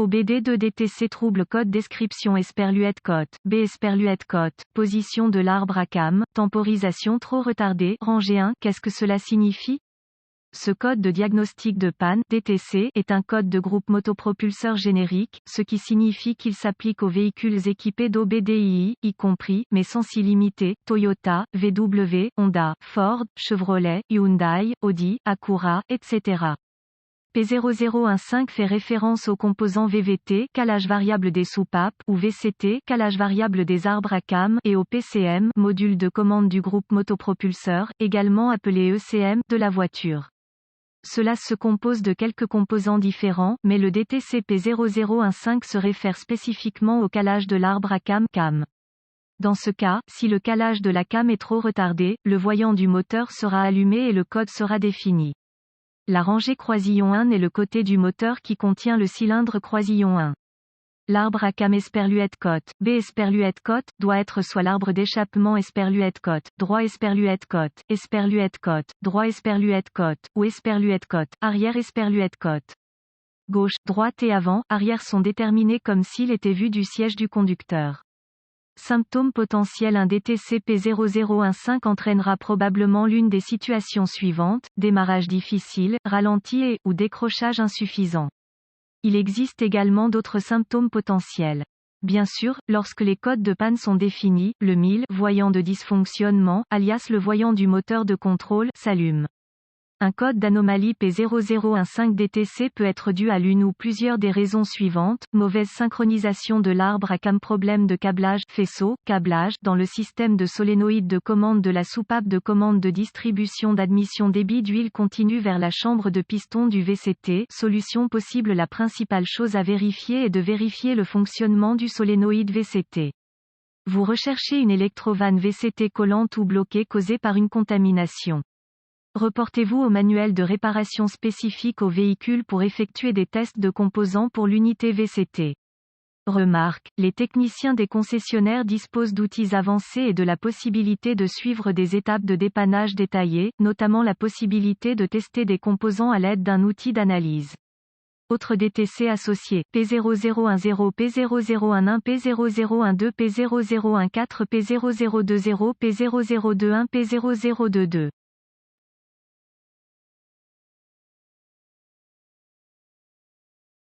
OBD2 DTC trouble code description Esperluette cote, B Esperluette cote, position de l'arbre à cam, temporisation trop retardée, rangée 1. Qu'est-ce que cela signifie? Ce code de diagnostic de panne, DTC, est un code de groupe motopropulseur générique, ce qui signifie qu'il s'applique aux véhicules équipés d'OBDII, y compris, mais sans s'y limiter, Toyota, VW, Honda, Ford, Chevrolet, Hyundai, Audi, Acura, etc. P0015 fait référence aux composants VVT, calage variable des soupapes, ou VCT, calage variable des arbres à cam, et au PCM, module de commande du groupe motopropulseur, également appelé ECM, de la voiture. Cela se compose de quelques composants différents, mais le DTC P0015 se réfère spécifiquement au calage de l'arbre à cam. Dans ce cas, si le calage de la cam est trop retardé, le voyant du moteur sera allumé et le code sera défini. La rangée croisillon 1 est le côté du moteur qui contient le cylindre croisillon 1. L'arbre à cam Esperluette cote, B Esperluette cote, doit être soit l'arbre d'échappement Esperluette cote, droit Esperluette cote, droit Esperluette cote, ou Esperluette cote, arrière Esperluette cote. Gauche, droite et avant, arrière sont déterminés comme s'il était vu du siège du conducteur. Symptômes potentiels. Un DTC P0015 entraînera probablement l'une des situations suivantes, démarrage difficile, ralenti et, ou décrochage insuffisant. Il existe également d'autres symptômes potentiels. Bien sûr, lorsque les codes de panne sont définis, le MIL, voyant de dysfonctionnement, alias le voyant du moteur de contrôle, s'allume. Un code d'anomalie P0015 DTC peut être dû à l'une ou plusieurs des raisons suivantes: mauvaise synchronisation de l'arbre à cam, problème de câblage, faisceau, câblage, dans le système de solénoïde de commande de la soupape de commande de distribution d'admission, débit d'huile continue vers la chambre de piston du VCT, solution possible. La principale chose à vérifier est de vérifier le fonctionnement du solénoïde VCT. Vous recherchez une électrovanne VCT collante ou bloquée causée par une contamination. Reportez-vous au manuel de réparation spécifique au véhicule pour effectuer des tests de composants pour l'unité VCT. Remarque, les techniciens des concessionnaires disposent d'outils avancés et de la possibilité de suivre des étapes de dépannage détaillées, notamment la possibilité de tester des composants à l'aide d'un outil d'analyse. Autres DTC associés, P0010, P0011, P0012, P0014, P0020, P0021, P0022.